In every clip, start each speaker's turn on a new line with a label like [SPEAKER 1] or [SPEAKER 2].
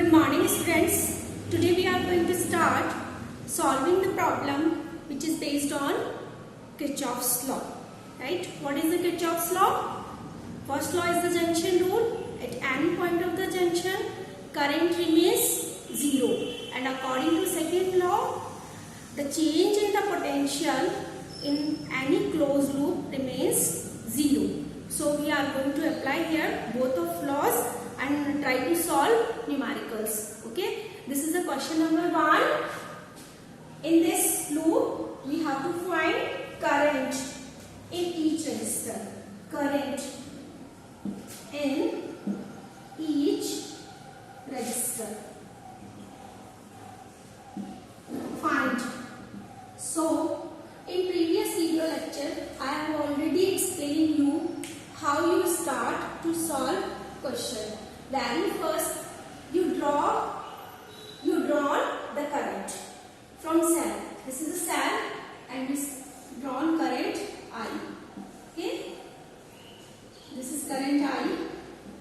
[SPEAKER 1] Good morning students. Today we are going to start solving the problem which is based on Kirchhoff's law. Right? What is the Kirchhoff's law? First law is the junction rule. At any point of the junction, current remains zero. And according to second law, the change in the potential in any closed loop remains zero. So we are going to apply here both of laws and try to solve numericals. Okay, this is the question number 1. In this loop we have to find current in each resistor. Current in each resistor. Find. So in previous video lecture I have already explained you how you start to solve question. Very first you draw the current from cell. This is the cell and this drawn current I. Okay, this is current I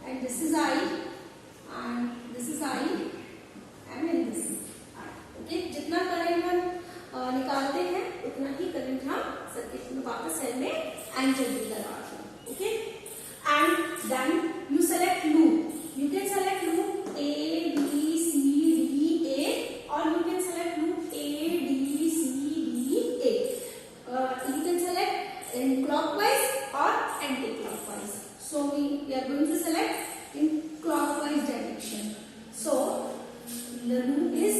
[SPEAKER 1] and this is I and this is I and then this is I. Okay, जितना current हम निकालते हैं उतना ही current हम circuit में वापस cell में enter भी करवाते हैं. Okay, and then you select loop. You can select loop A, B, C, D, A, or you can select loop A, D, C, D, A. You can select in clockwise or anti-clockwise. So we are going to select in clockwise direction. So the loop is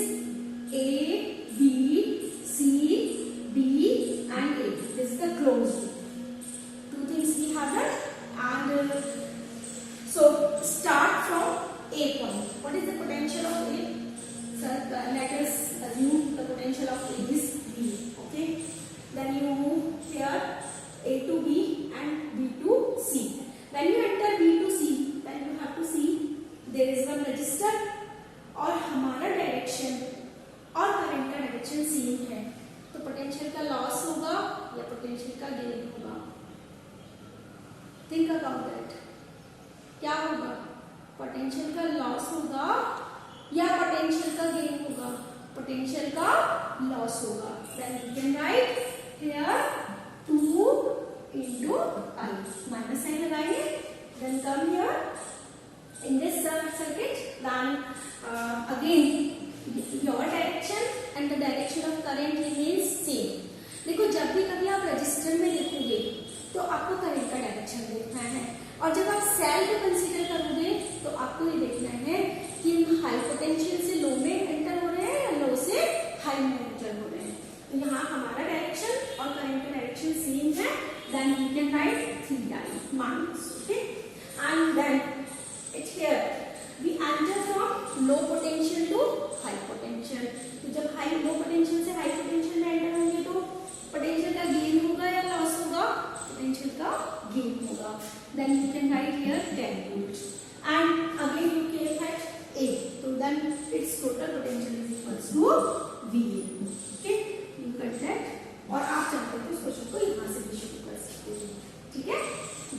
[SPEAKER 1] A, B, C, D, and A. This is the closed loop. Two things we have done. And so start from A point. What is the potential of A? So let us assume the potential of A is B. Okay. Then you move here A to B and B to C. When you enter B to C, then you have to see there is one resistor और हमारा direction और current का direction same है, तो potential का loss होगा या potential का गेन होगा. Think about that. क्या होगा? पोटेंशियल का लॉस होगा या पोटेंशियल का गेन होगा? पोटेंशियल का लॉस होगा. Then you can write here 2 into I. Minus sign लगाइए. Then come here in this circuit. Then again your direction and the direction of current remains same. देखो, जब भी कभी आप रजिस्टर में लिखोगे तो आपको करंट का डायरेक्शन देखना है, और जब आप सेल को कंसीडर करोगे तो आपको ये देखना है कि हाई पोटेंशियल से लो में एंटर हो रहे हैं या लो से हाई में एंटर हो रहे हैं. तो यहाँ हमारा डायरेक्शन और करंट का डायरेक्शन सेम है. Then we can write 3i minus. Okay, and then it's here we enter from low potential to high potential. तो जब लो पोटेंशियल से हाई पोटेंशियल में एंटर होंगे तो पोटेंशियल का गेन होगा या लॉस होगा? पोटेंशियल का गेन होगा. Then you can write here 10 volts. And again you came at A. So then its total potential is equals to VA. Okay? You cut that. और आप चाहते हो इस क्वेश्चन को यहाँ से भी शुरू कर सकते हो. ठीक है?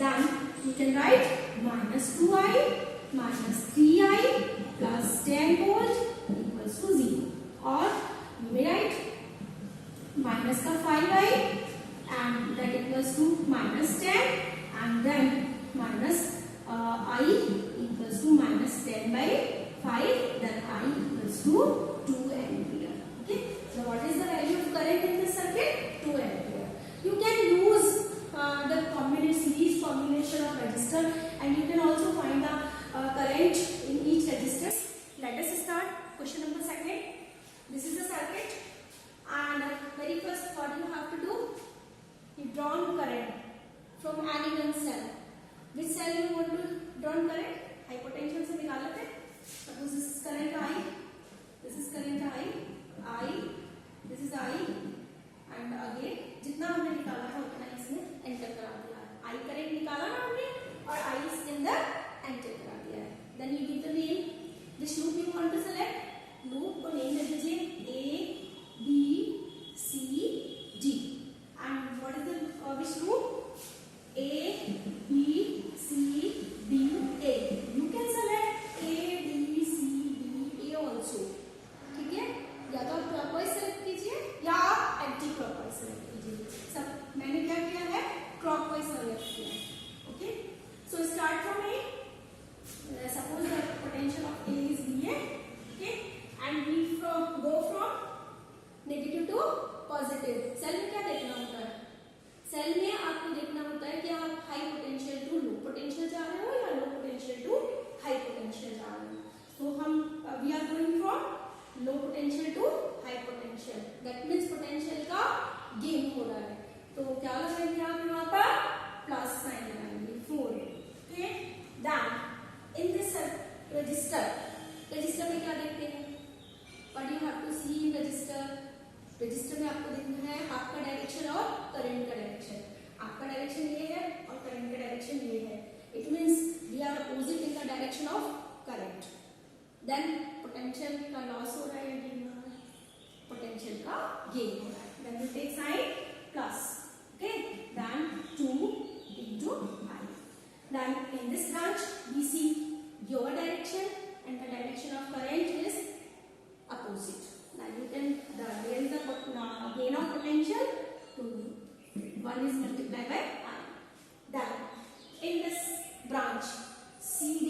[SPEAKER 1] Then you can write minus 2i minus 3i plus 10 volt equals to 0. और you may write minus का 5i and that equals to minus 10 and then minus I equals to minus 10 by 5, then I equals to 2 ampere. Okay, so what is the value of current in this circuit? 2 ampere. You can use the series combination of resistor and you can also find the current in each resistor. Let us start question number 2. This is the circuit and very first what you have to do, you draw current from any one cell. Which cell you want to draw current? High potential से निकाला थे. Suppose this is current I, this is current I, this is I, and again जितना हमने निकाला था उतना इसमें enter करा दिया है. I करंट निकाला ना हमने और I इसके अंदर एंटर करा दिया है. Then you give the name. This loop you want to select. Loop को नेम दे दीजिए A, B, C, D. And what is the which loop? A, B, C, D, A. You can select A, B, C, D, So start from A. Suppose the potential of A is VA, okay, and we go from negative to positive. Cell में क्या देखना होता है? Cell में आपको देखना होता है कि आप high potential to low potential जा रहे हो या low potential to high potential जा रहे हो। तो हम we are going from low potential to high potential, that means potential का गेन हो रहा है। तो क्या लगाएंगे आप यहाँ पर? प्लस साइन लगाएंगे 4, okay. Then in this resistor में क्या देखते हैं? What you have to see in resistor में आपको देखना है आपका डायरेक्शन और करंट का डायरेक्शन। आपका डायरेक्शन ये है और करंट का डायरेक्शन ये है। It means we are opposite in the direction of current. Then potential का लॉस हो रहा है या गेन हो रहा है? पोटेंशियल का गेन हो रहा है। Then we take sign plus, okay, then 2 into I. Then in this branch we see your direction and the direction of current is opposite. Now you can there is a gain of potential to 1 is multiplied by I. Then in this branch CD,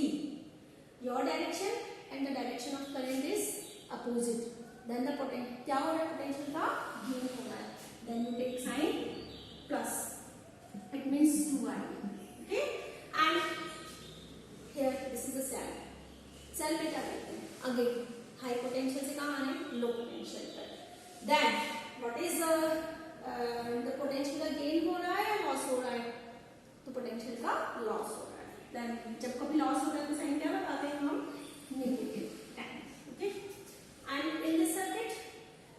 [SPEAKER 1] your direction and the direction of current is opposite. Then the potential क्या हो रहा है? Potential का gain हो रहा है। Then you take sign plus. It means 2I. Okay? And here this is a cell. Cell में क्या करते हैं? Again हाई पोटेंशियल से कहाँ आना है? लो पोटेंशियल पर। Then what is the potential का गेन हो रहा है या लॉस हो रहा है? तो पोटेंशियल का लॉस हो रहा है। देन जब कभी लॉस होता है तो साइन क्या लगाते हैं हम? Negative 10, okay. And in this circuit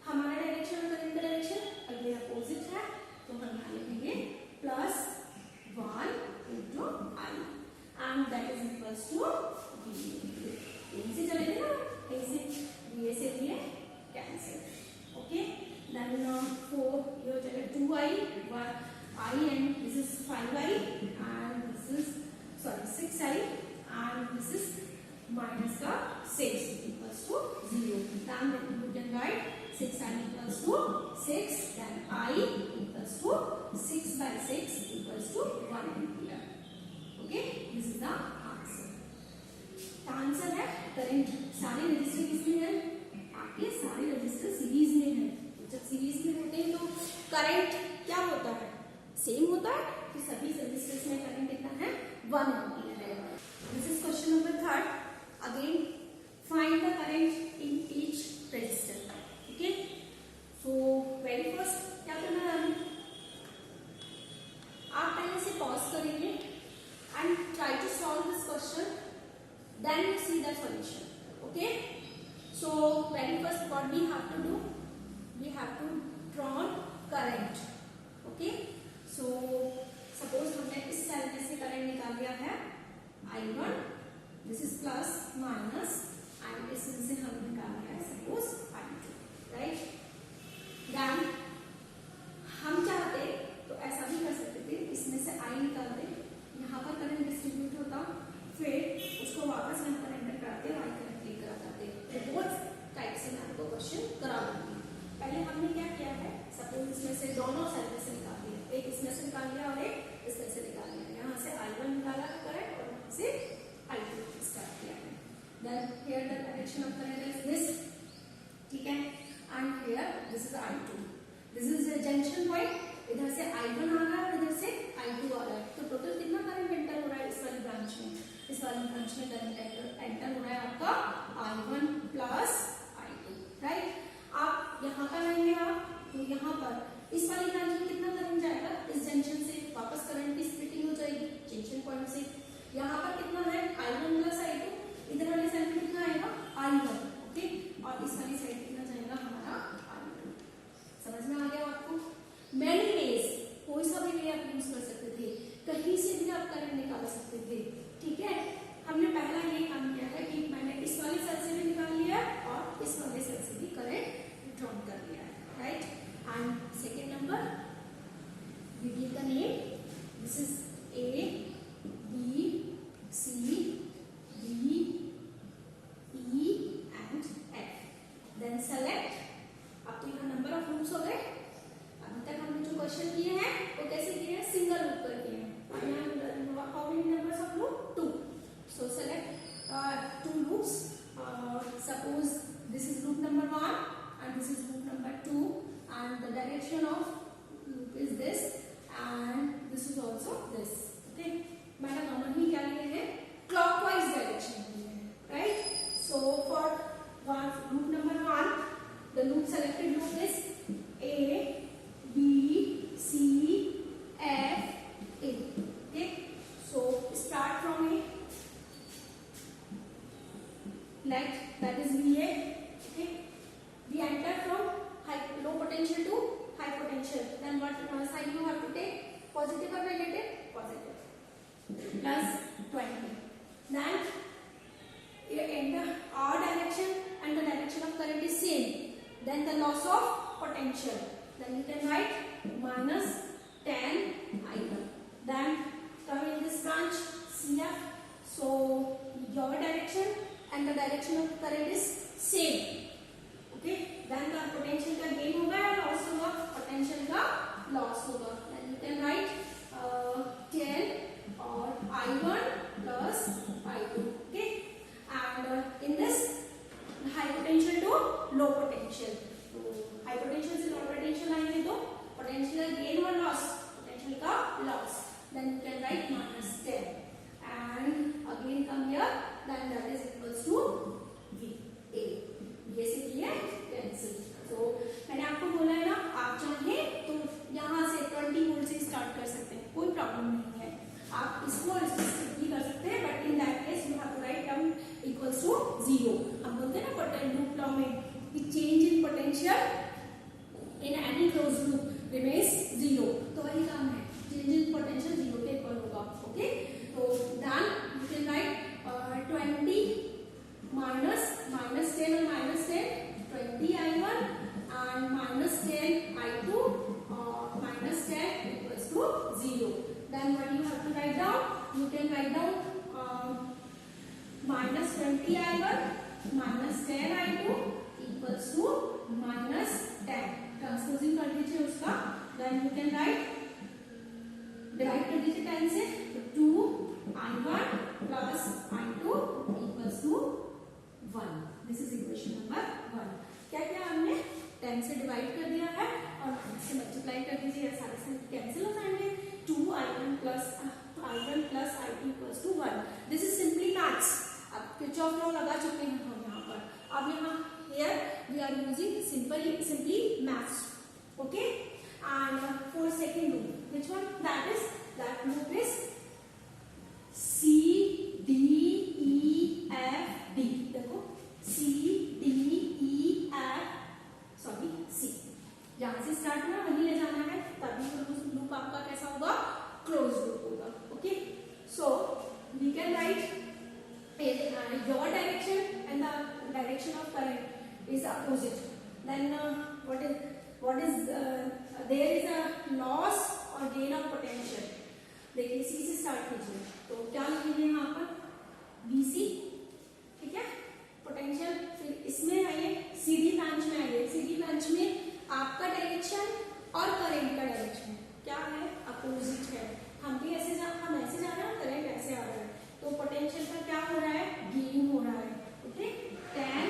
[SPEAKER 1] हमारा डायरेक्शन और करंट का डायरेक्शन अगले अपोजिट है, तो हम यहाँ लिखेंगे plus 1 into I and that is equals to VA। इनसे चलेंगे ना, ऐसे VA से VA कैंसिल, ओके। देन 4 ये हो जाएगा 2I, 1I and this is 5I and this is 6I and this is minus का 6 equals to 0। Then you can write 6I equals to 6, then I equals to 6 by 6 equals to 1 ampere, okay। This is the answer। Answer है current. सारे register किसमें है? आपके सारे register series में है। जब सीरीज में होते हैं तो करंट क्या होता है? सेम होता है कि सभी रजिस्टर्स में करंट कितना है? 1 एम्पीयर है। This is question number 3। Again find the current in each resistor, okay. So very first क्या करना है? आप पहले से पॉज करेंगे and try to solve this question, then you see the solution, okay। So very first what we have to do, we have to draw current, okay। So suppose हमने इस cell में से करंट निकाल लिया है I1, this is plus minus and इसमें से हम निकाल लिया है suppose I2, right। then हम चाहते तो ऐसा भी कर सकते थे, इसमें से I निकालते, यहाँ पर करंट डिस्ट्रीब्यूट होता, फिर उसको वापस यहाँ पर एंटर कराते और आई करंट क्लिक करा जाते। तो बहुत टाइप से मैं आपको क्वेश्चन करा दूंगी। पहले हमने क्या किया है? सपोज इसमें से दोनों सेल में से निकाल दिया, एक इसमें से निकाल लिया और एक इसमें से निकाल लिया। यहाँ से I1 निकाला करंट और यहाँ से I2 स्टार्ट किया है। Then here the direction of current is this, ठीक है, and here this is I2। This is the junction point, इधर से I1 आ रहा है और इधर से I2 आ रहा है। तो टोटल कितना करंट एंटर हो रहा है इस वाली ब्रांच में? इस वाली ब्रांच में करंट एंटर हो रहा है आपका I1 प्लस I2, राइट। आप यहाँ पर आएंगे आप, तो यहाँ पर इस वाली ब्रांच में कितना करंट जाएगा? इस जंक्शन से वापस करंट की स्प्लिटिंग हो जाएगी जंक्शन पॉइंट से। यहाँ पर कितना है? I1 plus I2। इधर वाली साइड में कितना आएगा? I1, ओके, और इस वाली साइड कितना जाएगा हमारा I2। समझ में आ गया आपको? मैनी वेज, कोई सा भी वे आप यूज कर सकते थे, कहीं से भी आप करंट निकाल सकते थे, ठीक है। हमने पहला ये काम किया है कि मैंने इस वाले सेल से भी निकाल लिया और इस वाले सेल से भी करंट ड्रॉ कर लिया है, right. And second number we give the name, this is A, B, C, D, E and F। Then select. अब तो यहाँ नंबर ऑफ लूप्स हो गए। अभी तक हमने जो क्वेश्चन किए हैं वो कैसे किए हैं? सिंगल लूप कर किए हैं। How many numbers of let that is VA. Okay, we enter from low potential to high potential. Then what sign you have to take? Positive or negative? Positive. Plus 20. Then in the R direction and the direction of current is same. Then the loss of potential. Then you can write minus 10 I1. Then coming in this branch CF. So your direction and the direction of current is same. Okay. Then the potential का gain होगा और loss होगा. Potential का loss होगा. Then you can write 10 or I1 plus I2. Okay. And in this high potential to low potential. तो high potential से low potential आएंगे तो potential का gain और loss. Potential का loss. Then you can write minus 10. And again come here. Then that is equals to VA. ये से ये कैंसिल. तो मैंने आपको बोला है ना, आप चाहे तो यहाँ से 20 वोल्ट से स्टार्ट कर सकते हैं, कोई प्रॉब्लम नहीं है. आप इसको और इसको स्किप भी कर सकते हैं, but in that case you have to write term equals to 0. हम बोलते हैं ना पोटेंशियल लूप लॉ में कि change in potential in any close loop remains 0. तो वही काम है, चेंज इन पोटेंशियल 0 के इक्वल होगा. ओके, तो then you can write 20 minus 10 and minus 10 20 I1 and minus 10 I2 minus 10 equals to 0. Then what you have to write down? You can write down minus 20 I1 minus 10 I2 equals to minus 10. Transposing कर दीजिए उसका. Then you can write, divide कर दीजिए 10 से, तो 2 I1 plus I2 equals to 1. This is equation number 1. क्या क्या हमने 10 से डिवाइड कर दिया है और माइनस से मल्टीप्लाई कर दीजिए. सारे से कैंसिल हो जाएंगे. 2 I1 plus I2 equals to 1. This is simply maths. अब किरचॉफ लॉ लगा चुके हैं हम यहाँ पर. अब यहाँ here we are using simply maths. Okay, and for second loop, which one? That loop is C D E F D. देखो C D E F C. यहाँ से स्टार्ट हुआ, वहीं ले जाना है, तभी लूप आपका कैसा होगा? क्लोज लूप होगा. Okay, so we can write your direction and the direction of current is opposite. Then what is there is a loss or gain of potential. देखिए C से स्टार्ट कीजिए, तो क्या लिखेंगे यहाँ पर? BC. ठीक है, पोटेंशियल. फिर इसमें आइए, CD ब्रांच में आइए. CD ब्रांच में आपका डायरेक्शन और करंट का डायरेक्शन क्या है? अपोजिट है. हम ऐसे जा रहे हैं, करंट ऐसे आ रहा है, तो पोटेंशियल का क्या हो रहा है? गेन हो रहा है. Okay, 10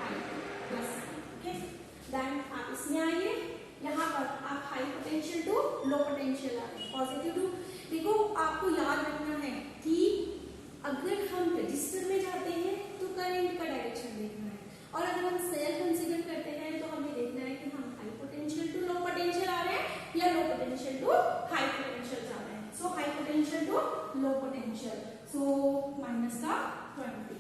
[SPEAKER 1] I2 plus. Okay, then आप इसमें आइए, यहाँ पर आप high potential to low potential आ रहे हैं, पॉजिटिव टू. देखो आपको याद रखना है कि अगर हम रजिस्टर में जाते हैं तो करंट का डायरेक्शन देखना है, और अगर हम सेल कंसीडर करते हैं तो हमें देखना है कि हम high potential to low potential आ रहे हैं या low potential to high potential जा रहे हैं. So high potential to low potential, so minus का 20.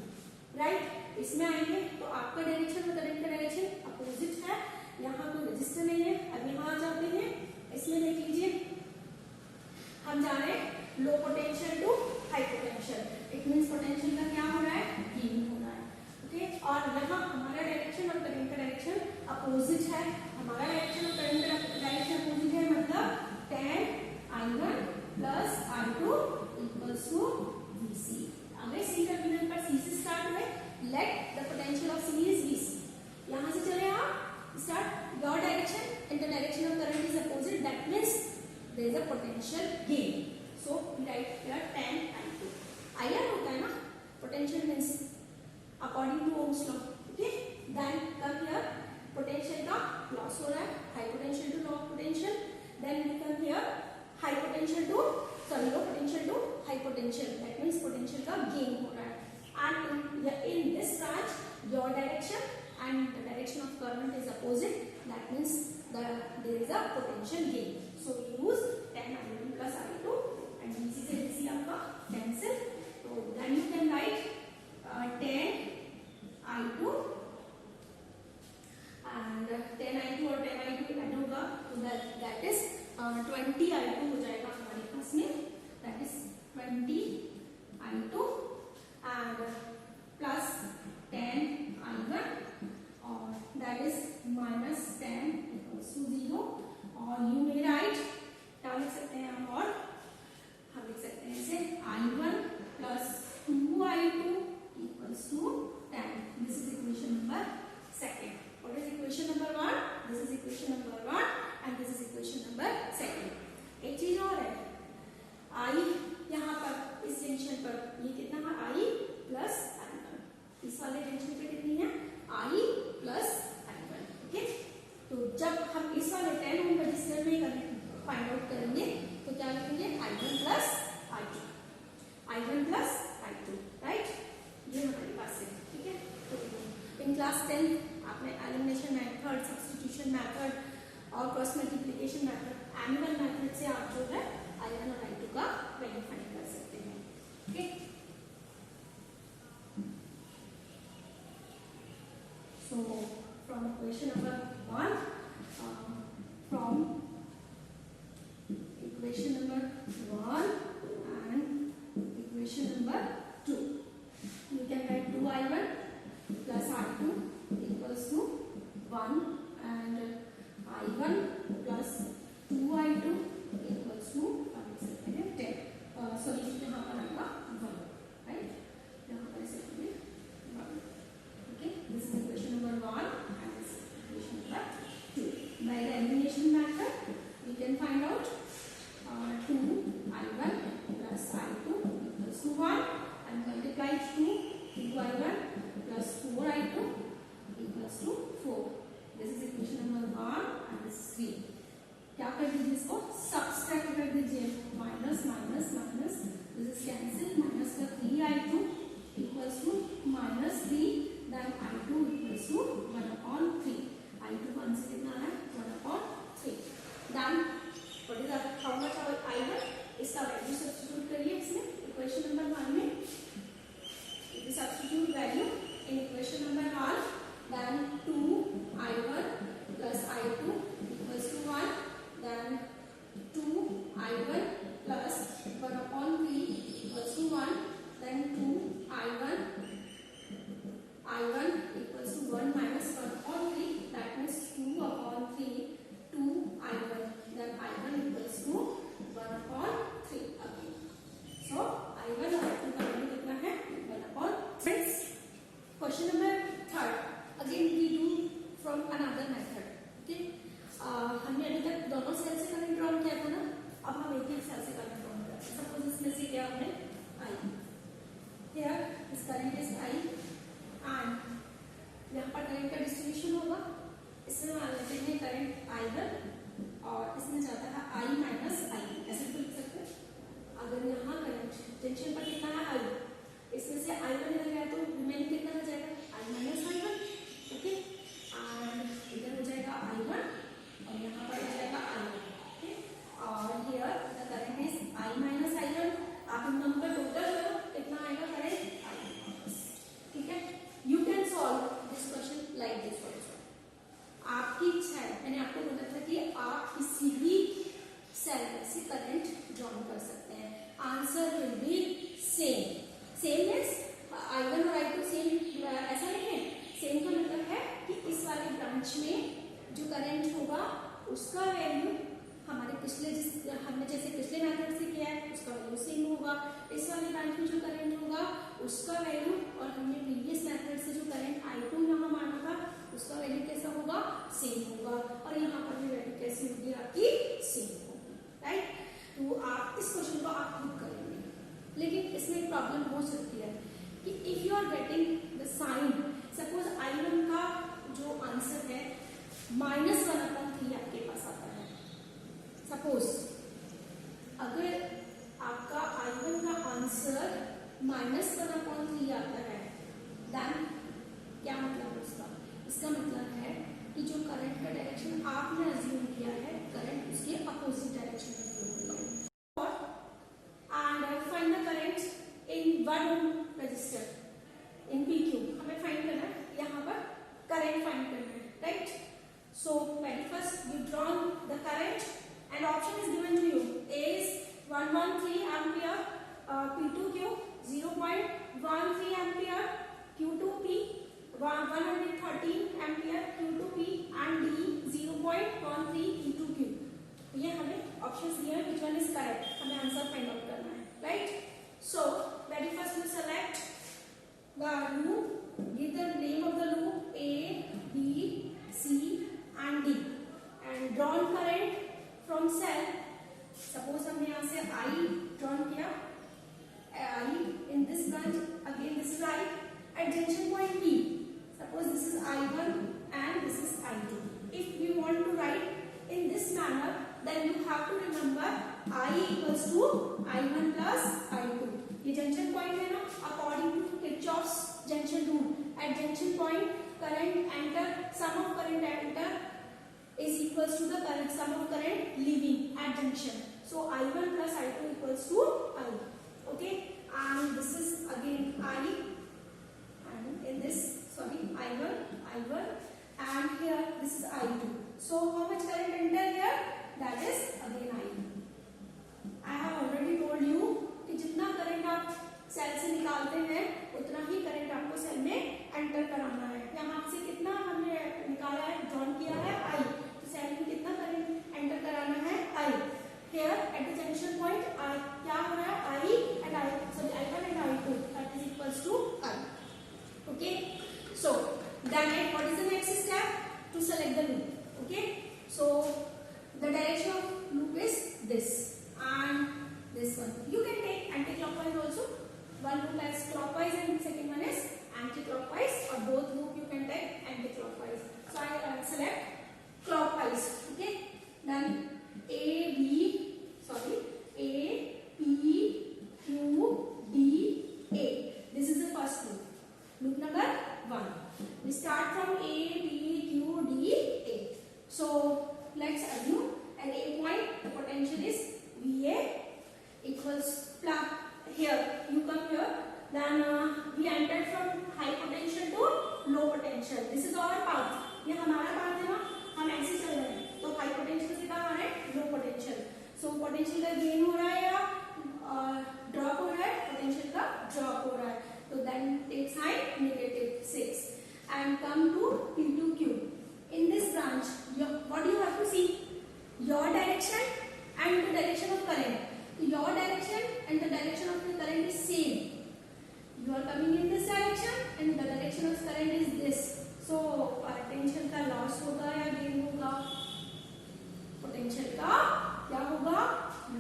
[SPEAKER 1] राइट, इसमें आएंगे तो आपका डायरेक्शन और करंट का डायरेक्शन अपोजिट है. यहाँ कोई रजिस्टर नहीं है. अब यहाँ आ जाते हैं, इसमें देख लीजिए हम जा रहे हैं low potential to high potential. It means potential का क्या हो रहा है? गेन हो रहा है. ओके, और यहाँ हमारा डायरेक्शन और करंट का डायरेक्शन अपोजिट है. हमारा डायरेक्शन और करंट का डायरेक्शन अपोजिट है, मतलब 10 I1 plus I2 equals to VC. अगर C टर्मिनल पर C से स्टार्ट हुए, let the potential of C is VC. यहाँ से चले आप start, your direction and the direction of current is opposite. That means there is a potential gain. So we write here 10 I2. IR होता है ना, potential means according to Ohm's law. Okay, then come here, potential का loss हो रहा है, high potential to low potential. Then we come here, low potential to high potential. That means potential का gain हो रहा है. And in this branch, your direction and the direction of current is opposite. That means there is a potential gain. So we use 10 I1 plus I2 and DC से DC आपका cancel. So then you can write 10 class 10 आपने elimination method, substitution method और cross multiplication method, annual method से आप जो है I1 और I2 का वैल्यू फाइंड कर सकते हैं. Okay, so from equation number 1, from equation number 1 and equation number 2, you can write 2I1 plus I2 equals to 1 and I1 plus 2I2 equals to 10. Sorry, यहाँ पर आएगा 1, right? यहाँ पर ऐसे करेंगे 1. Okay, this is equation number 1 and this is equation number 2. By the elimination method, we can find out 2I1 plus I2 equals to 1 and multiply 2I1 plus 4I2 equals to 4. This is equation number 1 and this is 3. क्या कर दीजिए, इसको subtract कर दीजिए, minus minus minus, this is cancel, minus का 3I2 equals to minus 3, then I2 equals to 1/3. I2 का answer कितना है 1/3. Then what is how much of I1, इसका वैल्यू सब्स्टिट्यूट करिए इसमें इक्वेशन नंबर 1 में. If you substitute value in equation number 1, देन 2I1 plus I2 equals to 1, then 2I1 plus 1/3 equals to 1, then 2I1 equals to 1 minus 1/3, that means 2/3 2I1, then I1 equals to 1/3 again. So I1 और I2 का value कितना है 1/3. Question number 3, again we do from another method. Okay, हमने अभी तक दोनों cell से current draw किया था ना, अब हम एक एक सेल से करंट ड्रॉ करते हैं. सपोज इसमें से क्या हमने I, here this current is I and यहाँ पर करंट का डिस्ट्रीब्यूशन होगा. इसमें मान लेते हैं करंट I1 और इसमें जाता है I minus I, ऐसे भी लिख सकते हैं. अगर यहाँ करंट जंक्शन पर कितना है I, इसमें से I1 निकल गया तो रिमेनिंग कितना हो जाएगा I minus I1. Okay, and इधर हो जाएगा I1 और यहाँ पर हो जाएगा I1. ओके, और here the current is I minus I1. आप इन दोनों का टोटल करो, कितना आएगा करंट I1. ठीक है, you can solve this question like this also. आपकी इच्छा है, मैंने आपको बोला था कि आप किसी भी सेल से करंट ड्रॉ कर सकते हैं. Answer will be same. Same means I1 और I2 सेम, ऐसा नहीं है. सेम का मतलब है कि इस वाले ब्रांच में जो करंट होगा उसका वैल्यू हमारे हमने जैसे पिछले मेथड से किया है उसका वैल्यू सेम होगा. इस वाले ब्रांच में जो करंट होगा उसका वैल्यू, और हमने प्रीवियस मेथड से जो करंट I2 यहाँ माना था उसका वैल्यू कैसा होगा सेम होगा. और यहाँ पर भी वैल्यू कैसी होगी आपकी सेम होगी. राइट, तो आप इस क्वेश्चन को आप खुद करेंगे, लेकिन इसमें एक प्रॉब्लम हो सकती है कि if you are getting the sign, suppose I1 का जो आंसर है -1/3 आपके पास आता है. सपोज अगर आपका I1 का आंसर -1/3 आता है, देन क्या मतलब है उसका? इसका मतलब है कि जो करंट का डायरेक्शन आपने अज्यूम किया है, करंट उसके अपोजिट डायरेक्शन में फ्लो करेगा. And find the current in 1 resistor in PQ. हमें फाइंड करना है, यहाँ पर करंट फाइंड करना है. Right, so very first you drawn the current and option is given to you. A is 113 ampere, P2Q 0.13 ampere, Q2P 113 ampere, Q2P and D 0.13 P2Q. ये हमें options दिए हैं, which one is correct, हमें answer find out करना है. Right, so very first you select the loop, give the name of the loop A, B, C and D and drawn current from cell. Suppose हमने यहाँ से I drawn किया, I in this branch, again this is I at junction point B. Suppose this is I1 and this is I2. If we want to write in this manner, then you have to remember I equals to I1 plus I2. ये junction point है ना, according to Kirchhoff's junction rule, at junction point current equals to the current sum of current leaving at junction. So I1 plus I2 equals to I. Okay, and this is again I, and in this, sorry, I1, and here this is I2. So how much current enter here? That is again I have already told you कि जितना current आप cell से निकालते हैं उतना ही current आपको cell में enter कराना है। यहाँ से कितना हमने निकाला है, ड्रॉन किया है I, तो सेल में कितना करंट एंटर कराना है I। Here at the junction point I क्या हो रहा है, I and I, sorry, I1 and I2, that is equals to I. Okay, so then what is the next step? To select the loop. Okay, so the direction of loop is this and this one. You can take anti-clockwise also. One loop as clockwise and second one is anti-clockwise, or both loop you can take anti-clockwise. So I select clockwise. Okay, then A, P, Q, D, A. This is the first loop. Loop number 1. We start from A, P, Q, D, A. So let's assume at A point the potential is VA equals plus. Here you come here, then we entered from high potential to low potential. This is our path. ये हमारा path है ना, हम ऐसे चल रहे हैं, तो high potential से कहाँ आ रहे हैं, low potential. So potential का gain हो रहा है या drop हो रहा है, potential का drop हो रहा है. So then take sign -6 and come to P to Q. In this branch, what do you have to see? Your direction and the direction of current. Your direction and the direction of the current is same. You are coming in this direction and the direction of current is this. So potential का loss होगा या gain होगा? Potential का क्या होगा?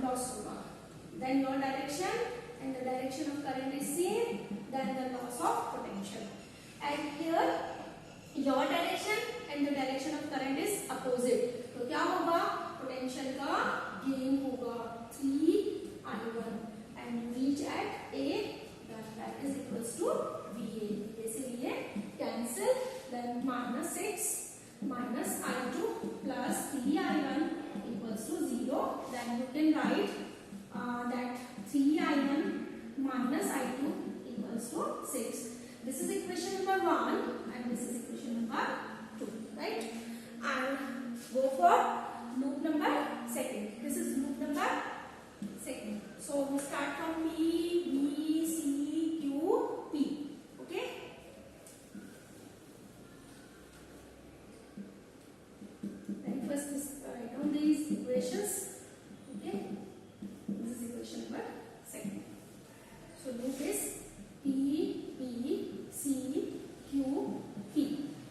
[SPEAKER 1] Loss होगा. Then your direction and the direction of current is same. Then the loss of potential. And here your direction and the direction of current is opposite. तो क्या होगा? Potential का gain होगा 3I1 and you reach at A, then that is equals to VA. इसलिए cancel, then -6 minus I2 plus 3I1 equals to 0. Then you can write that 3I1 minus I2 equals to 6. This is equation number 1 and this is equation number 2, right? And go for loop number 2. This is loop number 2. So we start from P, B, C, Q, P. Okay? Then first write down these equations. Okay? This is equation number 2. So loop is P, C, Q, P.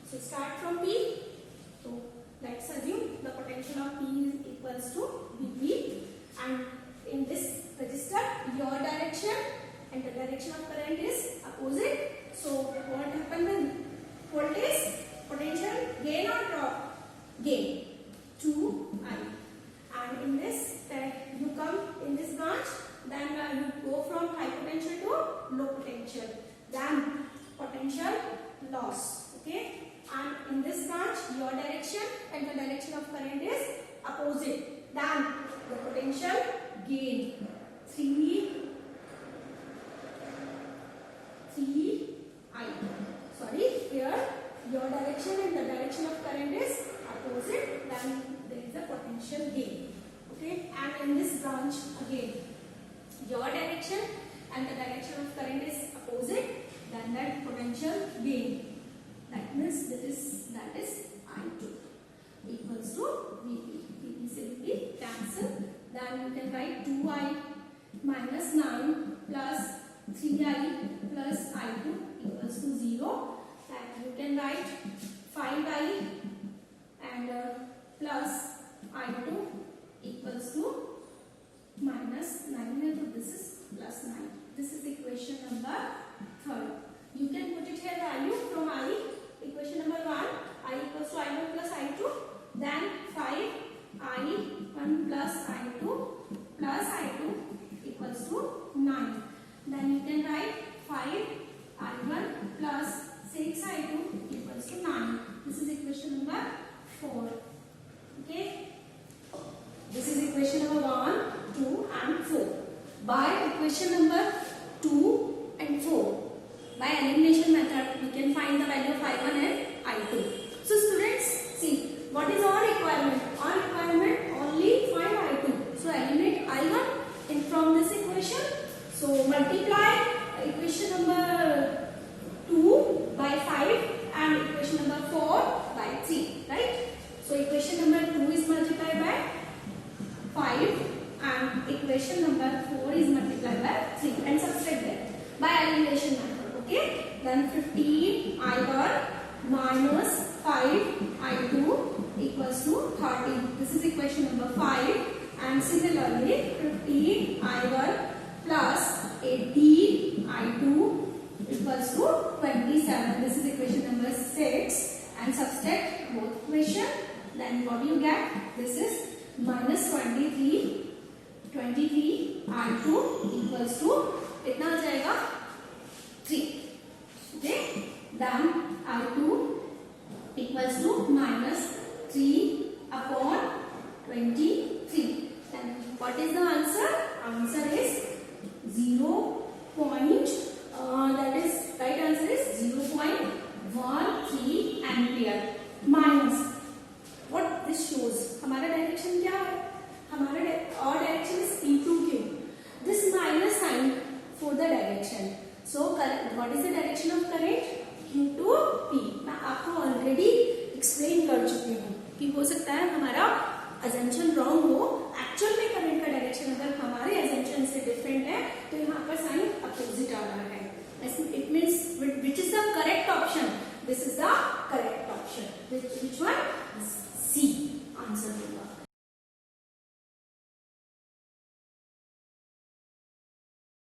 [SPEAKER 1] So start from P. So let's assume the potential of P is equals to VP, and in this register your direction and the direction of current is opposite. So what happened then? Voltage, potential, gain or drop? Gain 2I. And in this you come in this branch, then you go from high potential to low potential, then potential loss. Okay, and in this branch your direction and the direction of current is opposite, then the potential gain 3I. Sorry, here your direction and the direction of current is opposite, then there is a potential gain. Okay, and in this branch again your direction and the direction of current is opposite, then that potential gain, that means that is I2 equals to VP. VP simply cancel, then you can write 2I minus 9 plus 3I plus I2 equals to 0, and you can write 5I and plus I2 equals to minus 9, so this is plus 9. This is equation number 3. You can put it here value from I, equation number 1, I equals to I1 plus I2, then 5I1 plus I2 plus I2 equals to 9. Then you can write 5I1 plus 6I2 equals to 9. This is equation number 4. Okay. equation number 2 and 4. By elimination method, we can find the value of I1 and I2. So students, see, what is our requirement? Our requirement only find I2. So eliminate I1 in from this equation. So multiply equation number 2 by 5 and equation number 4 by 3, right? So equation number 2 is multiplied by 5 and equation number 4 is multiplied by 3 and subtract that by elimination method. Okay, then 15 I1 minus 5 I2 equals to 30. This is equation number 5, and similarly 15 I1 plus 18 I2 equals to 27. This is equation number 6, and subtract both equation. Then what do you get? This is minus 23 I2 equals to कितना आ जाएगा 3. Okay, then I2 equals to minus 3 upon 23. Then what is the answer? Answer is 0. That is right answer is 0.13 ampere minus. What this shows? हमारा direction क्या है? हमारा और direction is into Q. This minus sign for the direction. So what is the direction of current? Q to P. मैं आपको already explain कर चुकी हूँ कि हो सकता है हमारा assumption wrong हो, एक्चुअल में करंट का डायरेक्शन अगर हमारे assumption से डिफरेंट है तो यहाँ पर साइन अपोजिट आ रहा है. It means which is the correct option? This is the